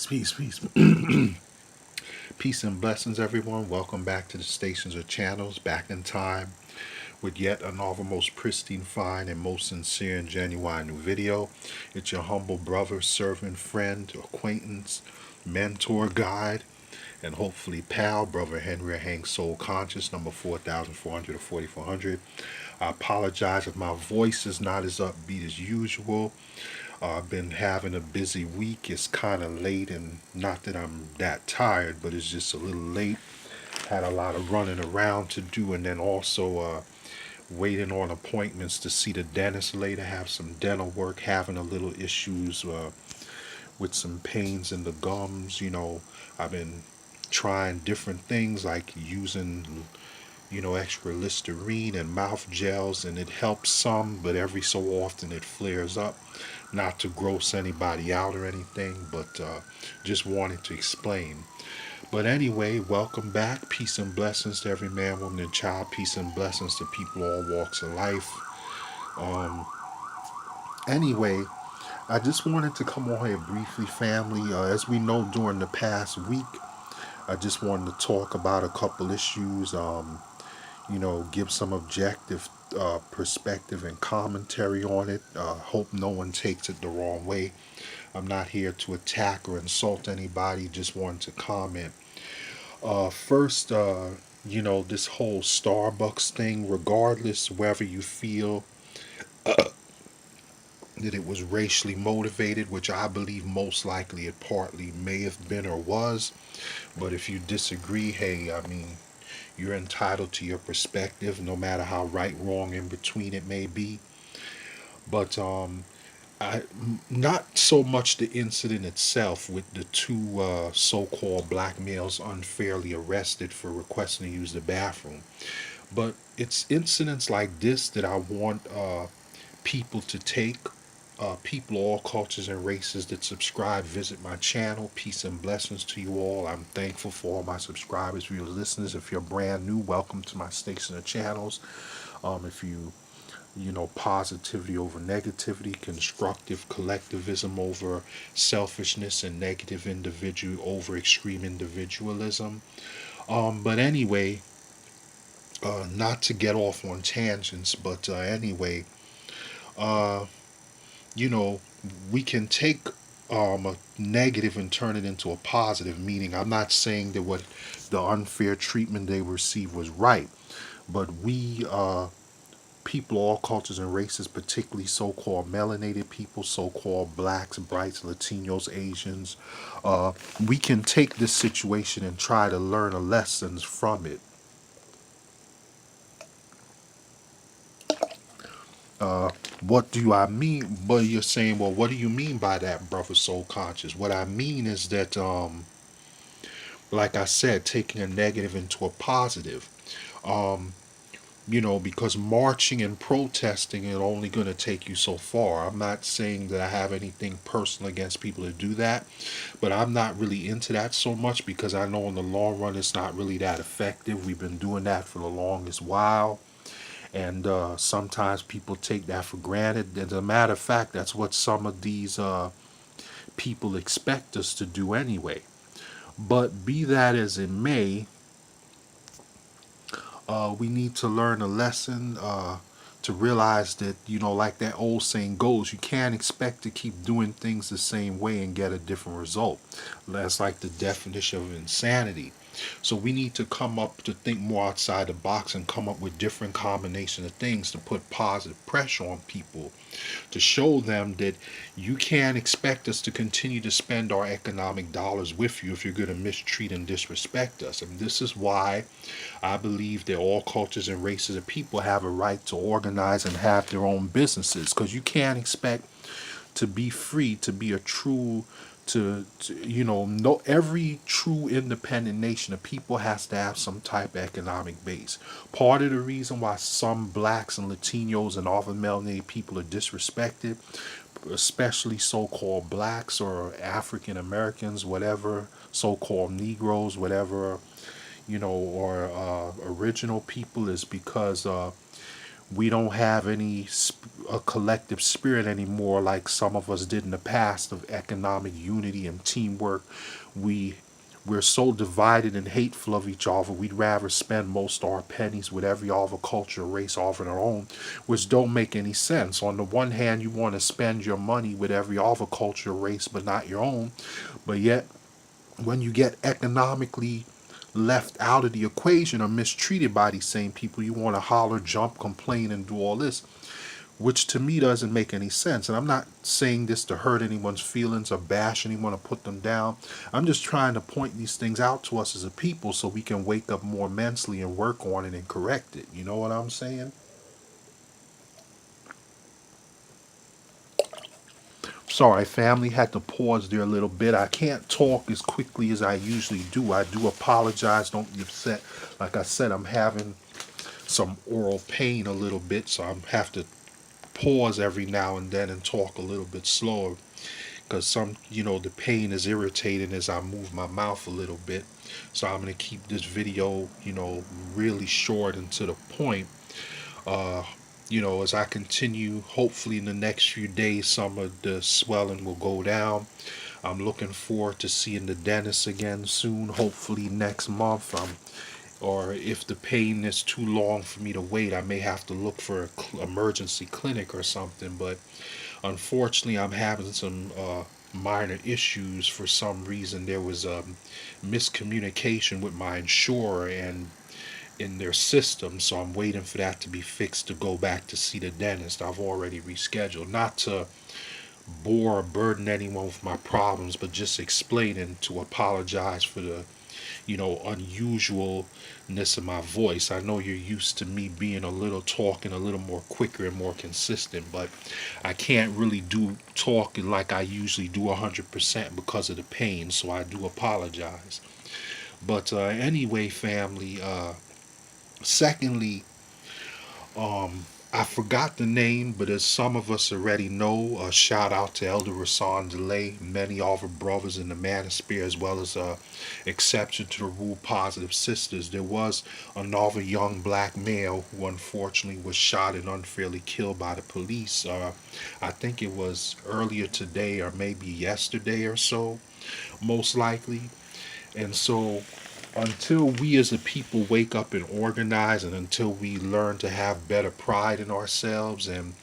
peace, peace. Peace and blessings, everyone. Welcome back to the stations or channels, back in time with yet another most pristine, fine, and most sincere and genuine new video. It's your humble brother, servant, friend, acquaintance, mentor, guide, and hopefully pal, brother Henry Hank Soul Conscious, number 4400 to 4400. I apologize if my voice is not as upbeat as usual. I've been having a busy week. It's kind of late, and not that I'm that tired, but it's just a little late. Had a lot of running around to do, and then also waiting on appointments to see the dentist later. Have some dental work. Having a little issues with some pains in the gums. I've been trying different things like using extra Listerine and mouth gels, and it helps some, but every so often it flares up. Not to gross anybody out or anything, but just wanted to explain. But anyway, welcome back. Peace and blessings to every man, woman, and child. Peace and blessings to people all walks of life. Um, anyway, I just wanted to come on here briefly, family. As we know, during the past week, I just wanted to talk about a couple issues. Give some objective perspective and commentary on it. Hope no one takes it the wrong way. I'm not here to attack or insult anybody, just wanted to comment. First, this whole Starbucks thing, regardless whether you feel that it was racially motivated, which I believe most likely it partly may have been or was, but if you disagree, hey, I mean, you're entitled to your perspective, no matter how right, wrong, in between it may be. But not so much the incident itself with the two so-called black males unfairly arrested for requesting to use the bathroom, but it's incidents like this that I want people to take. People, all cultures and races that subscribe, visit my channel. Peace and blessings to you all. I'm thankful for all my subscribers, for your listeners. If you're brand new, welcome to my station of channels. If positivity over negativity, constructive collectivism over selfishness, and negative individual over extreme individualism. But anyway, not to get off on tangents, but anyway, uh, you know, we can take a negative and turn it into a positive, meaning I'm not saying that what the unfair treatment they received was right, but we people, all cultures and races, particularly so-called melanated people, so-called blacks, brights, Latinos, Asians, we can take this situation and try to learn a lessons from it. What do I mean? But you're saying, well, what do you mean by that, brother? Soul conscious. What I mean is that, like I said, taking a negative into a positive. Um, because marching and protesting is only going to take you so far. I'm not saying that I have anything personal against people that do that, but I'm not really into that so much because I know in the long run it's not really that effective. We've been doing that for the longest while, and sometimes people take that for granted. As a matter of fact, that's what some of these people expect us to do anyway. But be that as it may, we need to learn a lesson to realize that, like that old saying goes, you can't expect to keep doing things the same way and get a different result. That's like the definition of insanity. So we need to come up to think more outside the box and come up with different combination of things to put positive pressure on people, to show them that you can't expect us to continue to spend our economic dollars with you if you're going to mistreat and disrespect us. And this is why I believe that all cultures and races of people have a right to organize and have their own businesses, because you can't expect to be free, to be a true, no, every true independent nation of people has to have some type of economic base. Part of the reason why some blacks and Latinos and other melanated people are disrespected, especially so-called blacks or African Americans, whatever, so-called Negroes, whatever, or original people, is because We don't have a collective spirit anymore like some of us did in the past of economic unity and teamwork. We we're so divided and hateful of each other. We'd rather spend most of our pennies with every other culture, race of their own, which don't make any sense. On the one hand, you want to spend your money with every other culture, race, but not your own. But yet, when you get economically left out of the equation or mistreated by these same people, you want to holler, jump, complain, and do all this, which to me doesn't make any sense. And I'm not saying this to hurt anyone's feelings or bash anyone or put them down. I'm just trying to point these things out to us as a people so we can wake up more mentally and work on it and correct it. You know what I'm saying? Sorry, family, had to pause there a little bit. I can't talk as quickly as I usually do. I do apologize. Don't be upset. Like I said, I'm having some oral pain a little bit, so I have to pause every now and then and talk a little bit slower because the pain is irritating as I move my mouth a little bit. So I'm going to keep this video, really short and to the point. Uh, as I continue, hopefully in the next few days, some of the swelling will go down. I'm looking forward to seeing the dentist again soon, hopefully next month. Or if the pain is too long for me to wait, I may have to look for an emergency clinic or something. But unfortunately, I'm having some minor issues for some reason. There was miscommunication with my insurer and in their system, so I'm waiting for that to be fixed to go back to see the dentist. I've already rescheduled, not to bore or burden anyone with my problems, but just explaining to apologize for the unusualness of my voice. I know you're used to me being a little talking a little more quicker and more consistent, but I can't really do talking like I usually do 100% because of the pain, so I do apologize. But anyway, family, secondly, I forgot the name, but as some of us already know, a shout out to Elder Rasan Delay, many of our brothers in the Manosphere, as well as exception to the rule, Positive Sisters. There was another young black male who unfortunately was shot and unfairly killed by the police. I think it was earlier today or maybe yesterday or so, most likely. And so until we as a people wake up and organize, and until we learn to have better pride in ourselves, and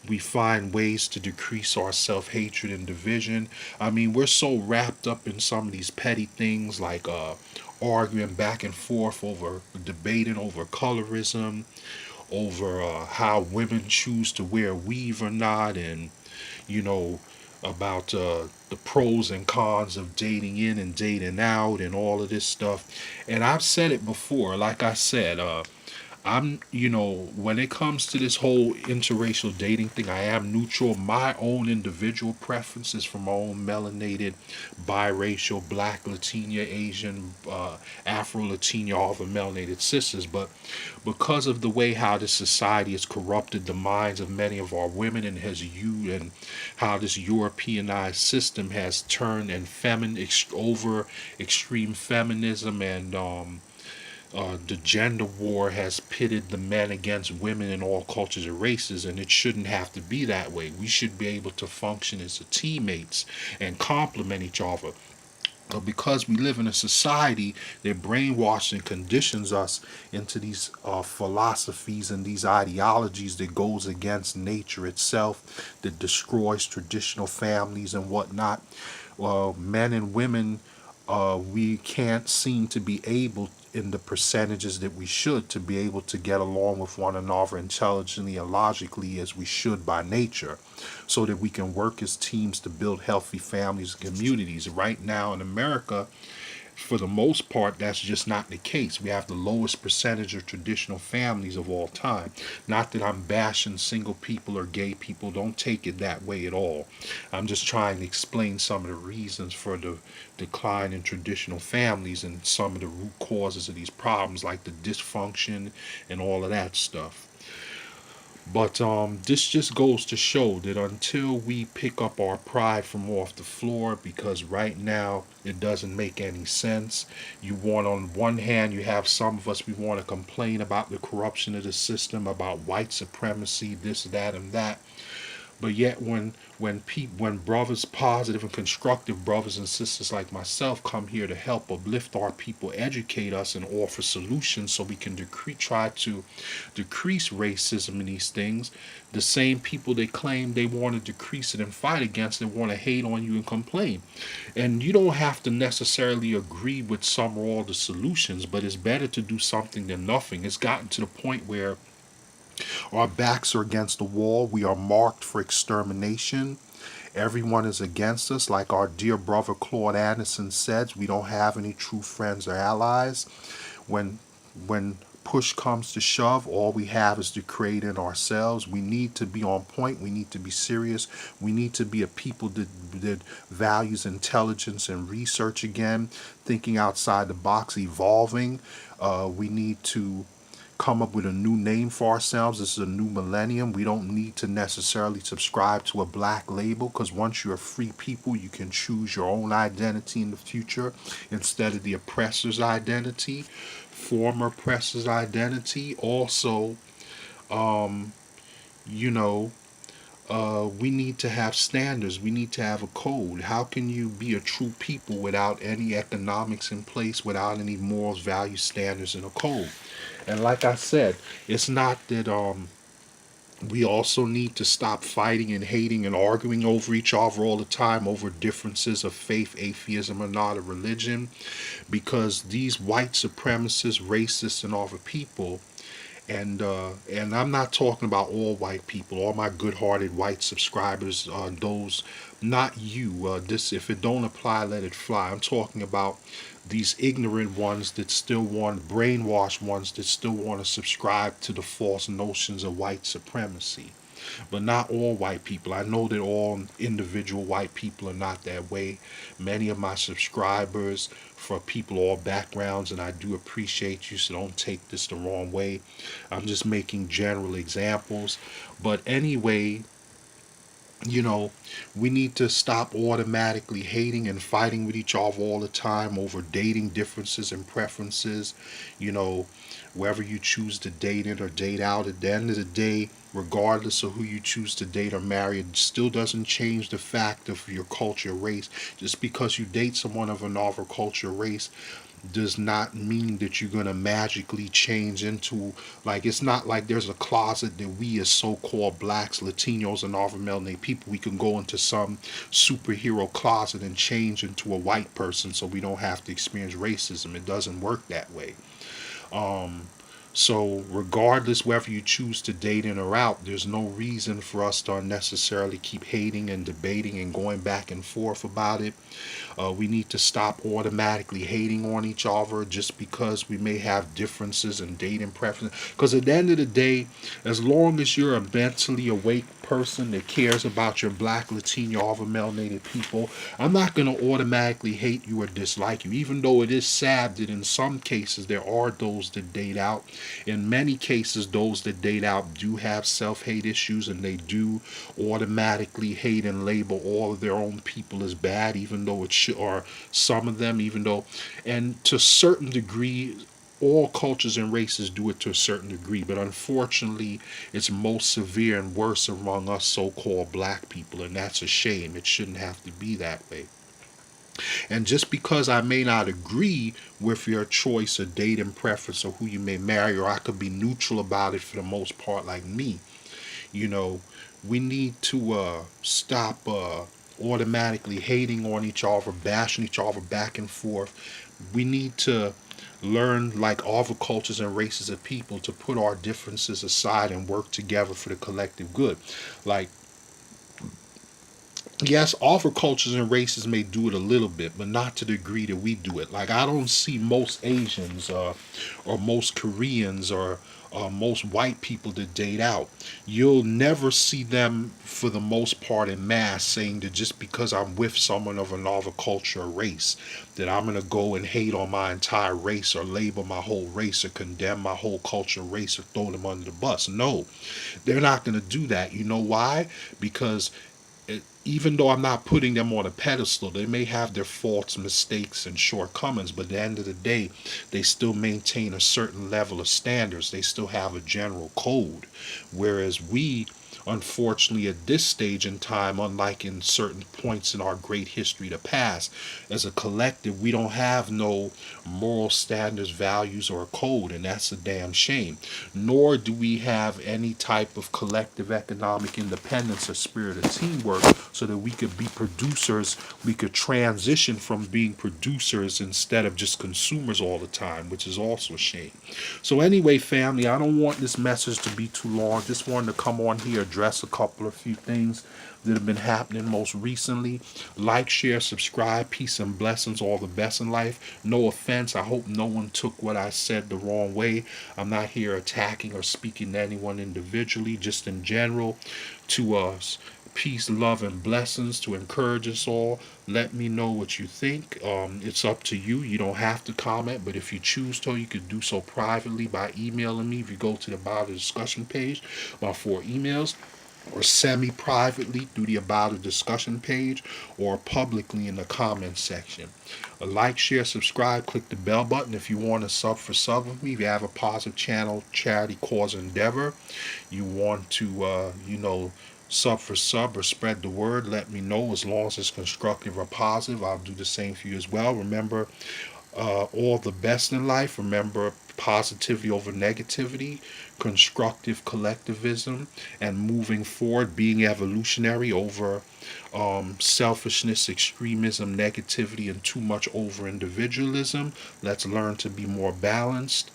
we find ways to decrease our self-hatred and division. I mean, we're so wrapped up in some of these petty things like arguing back and forth over debating over colorism, over how women choose to wear weave or not, and you know, about the pros and cons of dating in and dating out and all of this stuff. And I've said it before, like I said, when it comes to this whole interracial dating thing, I am neutral. My own individual preferences for my own melanated, biracial, black, Latina, Asian, Afro Latina, all the melanated sisters. But because of the way how this society has corrupted the minds of many of our women and and how this Europeanized system has turned and over extreme feminism and the gender war has pitted the men against women in all cultures and races, and it shouldn't have to be that way. We should be able to function as teammates and complement each other. But because we live in a society that brainwashes and conditions us into these philosophies and these ideologies that goes against nature itself, that destroys traditional families and whatnot, men and women, we can't seem to be able in the percentages that we should to be able to get along with one another intelligently and logically as we should by nature, so that we can work as teams to build healthy families and communities. Right now in America, for the most part, that's just not the case. We have the lowest percentage of traditional families of all time. Not that I'm bashing single people or gay people, don't take it that way at all. I'm just trying to explain some of the reasons for the decline in traditional families and some of the root causes of these problems, like the dysfunction and all of that stuff. But this just goes to show that until we pick up our pride from off the floor, because right now it doesn't make any sense. You want, on one hand, you have some of us, we want to complain about the corruption of the system, about white supremacy, this, that, and that. But yet, when brothers, positive and constructive brothers and sisters like myself, come here to help uplift our people, educate us, and offer solutions so we can try to decrease racism in these things, the same people they claim they want to decrease it and fight against it want to hate on you and complain. And you don't have to necessarily agree with some or all the solutions, but it's better to do something than nothing. It's gotten to the point where our backs are against the wall. We are marked for extermination. Everyone is against us. Like our dear brother Claude Anderson says, we don't have any true friends or allies. When when push comes to shove, all we have is to create in ourselves. We need to be on point. We need to be serious. We need to be a people that values intelligence and research again, thinking outside the box, evolving. We need to come up with a new name for ourselves. This is a new millennium. We don't need to necessarily subscribe to a black label, because once you're a free people, you can choose your own identity in the future instead of the oppressor's identity, former oppressor's identity. Also, you know, we need to have standards. We need to have a code. How can you be a true people without any economics in place, without any morals, values, standards, and a code? And like I said, it's not that we also need to stop fighting and hating and arguing over each other all the time over differences of faith, atheism, or not a religion, because these white supremacists, racists, and other people, and I'm not talking about all white people, all my good-hearted white subscribers, those, not you. This, if it don't apply, let it fly. I'm talking about these ignorant ones that still want, brainwashed ones that still want to subscribe to the false notions of white supremacy. But not all white people. I know that all individual white people are not that way. Many of my subscribers, for people all backgrounds, and I do appreciate you, so don't take this the wrong way. I'm just making general examples. But anyway, you know, we need to stop automatically hating and fighting with each other all the time over dating differences and preferences. You know, whether you choose to date in or date out, at the end of the day, regardless of who you choose to date or marry, it still doesn't change the fact of your culture, race. Just because you date someone of another culture, race, does not mean that you're going to magically change into, like, it's not like there's a closet that we as so-called blacks, Latinos, and other melanated people, we can go into some superhero closet and change into a white person so we don't have to experience racism. It doesn't work that way. um so, regardless whether you choose to date in or out, there's no reason for us to unnecessarily keep hating and debating and going back and forth about it. We need to stop automatically hating on each other just because we may have differences in dating preferences. Because at the end of the day, as long as you're a mentally awake person that cares about your black, Latino, other melanated people, I'm not going to automatically hate you or dislike you, even though it is sad that in some cases there are those that date out. In many cases, those that date out do have self-hate issues, and they do automatically hate and label all of their own people as bad, even though it should, or some of them, even though, and to a certain degree, all cultures and races do it to a certain degree, but unfortunately, it's most severe and worse among us so called black people, and that's a shame. It shouldn't have to be that way. And just because I may not agree with your choice or dating preference or who you may marry, or I could be neutral about it for the most part, like me, you know, we need to stop automatically hating on each other, bashing each other back and forth. We need to learn, like all the cultures and races of people, to put our differences aside and work together for the collective good. Like, yes, all the cultures and races may do it a little bit, but not to the degree that we do it. Like, I don't see most Asians or most Koreans or most white people that date out. You'll never see them, for the most part, in mass saying that just because I'm with someone of another culture or race, that I'm going to go and hate on my entire race or label my whole race or condemn my whole culture, race, or throw them under the bus. No, they're not going to do that. You know why? Because even though I'm not putting them on a pedestal, they may have their faults, mistakes, and shortcomings, but at the end of the day, they still maintain a certain level of standards. They still have a general code. Whereas we, unfortunately, at this stage in time, unlike in certain points in our great history to past, as a collective, we don't have no moral standards, values, or a code, and that's a damn shame. Nor do we have any type of collective economic independence or spirit of teamwork so that we could be producers. We could transition from being producers instead of just consumers all the time, which is also a shame. So anyway, family, I don't want this message to be too long. Just wanted to come on here, address a couple of few things that have been happening most recently. Like, share, subscribe. Peace and blessings. All the best in life. No offense. I hope no one took what I said the wrong way. I'm not here attacking or speaking to anyone individually, just in general. To us, peace, love, and blessings to encourage us all. Let me know what you think. It's up to you. You don't have to comment, but if you choose to, you could do so privately by emailing me. If you go to the About a Discussion page, my 4 emails, or semi-privately through the About a Discussion page, or publicly in the comments section. Like, share, subscribe, click the bell button if you want to sub with me. If you have a positive channel, charity, cause, endeavor, you want to, sub or spread the word, let me know. As long as it's constructive or positive, I'll do the same for you as well. Remember, all the best in life. Remember, positivity over negativity, constructive collectivism, and moving forward, being evolutionary over selfishness, extremism, negativity, and too much over individualism. Let's learn to be more balanced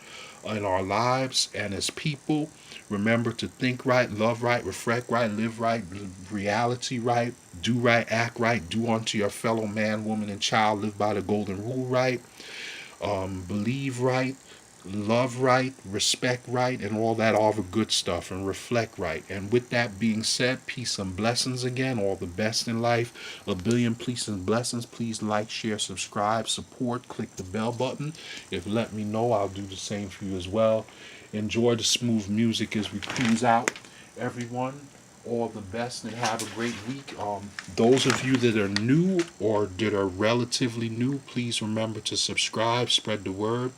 in our lives and as people. Remember to think right, love right, reflect right, live right, reality right, do right, act right, do unto your fellow man, woman, and child, live by the golden rule right, believe right, love right, respect right, and all that, all the good stuff, and reflect right. And with that being said, peace and blessings again, all the best in life, a billion peace and blessings. Please like, share, subscribe, support, click the bell button. If let me know, I'll do the same for you as well. Enjoy the smooth music as we cruise out, everyone. All the best and have a great week. Those of you that are new or that are relatively new, please remember to subscribe, spread the word.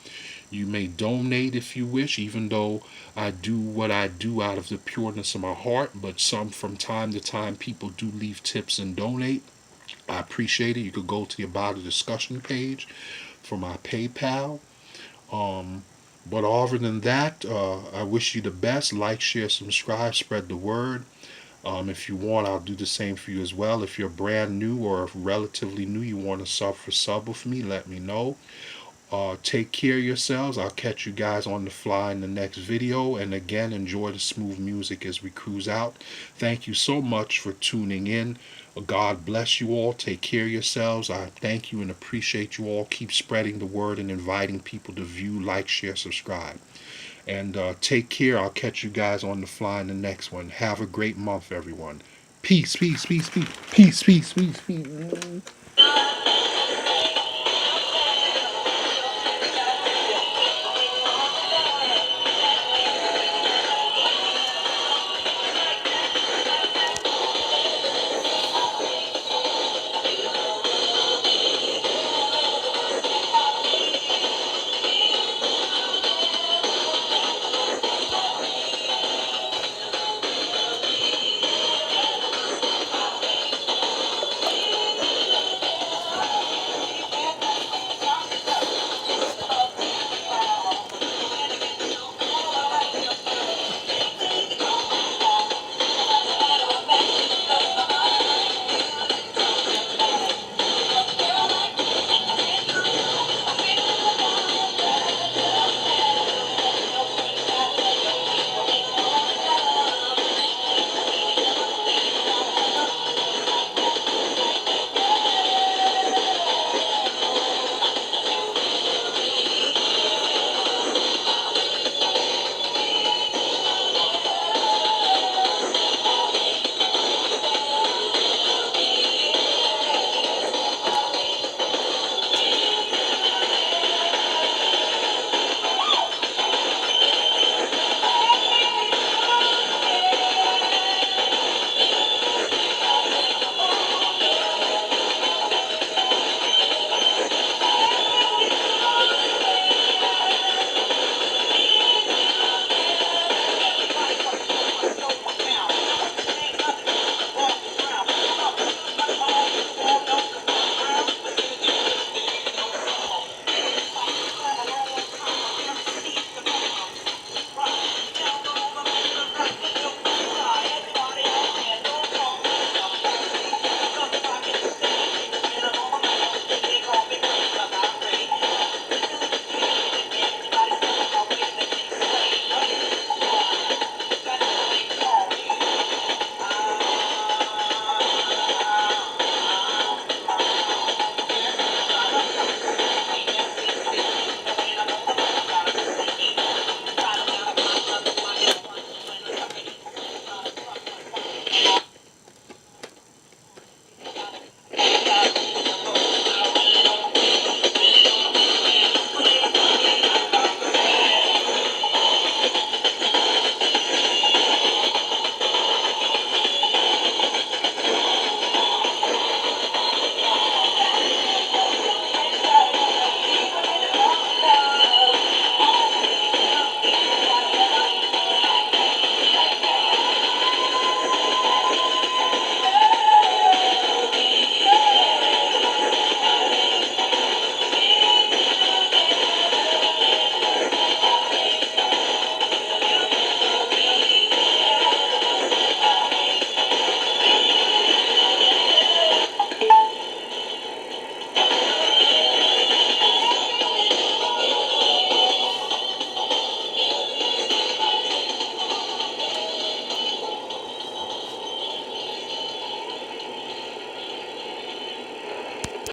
You may donate if you wish, even though I do what I do out of the pureness of my heart. But some, from time to time, people do leave tips and donate. I appreciate it. You could go to the About a Discussion page for my PayPal. Um, but other than that, I wish you the best. Like, share, subscribe, spread the word. If you want, I'll do the same for you as well. If you're brand new or relatively new, you want to sub with me, let me know. Take care of yourselves. I'll catch you guys on the fly in the next video. And again, enjoy the smooth music as we cruise out. Thank you so much for tuning in. God bless you all. Take care of yourselves. I thank you and appreciate you all. Keep spreading the word and inviting people to view, like, share, subscribe. And take care. I'll catch you guys on the fly in the next one. Have a great month, everyone. Peace, peace, peace, peace, peace, peace, peace, peace.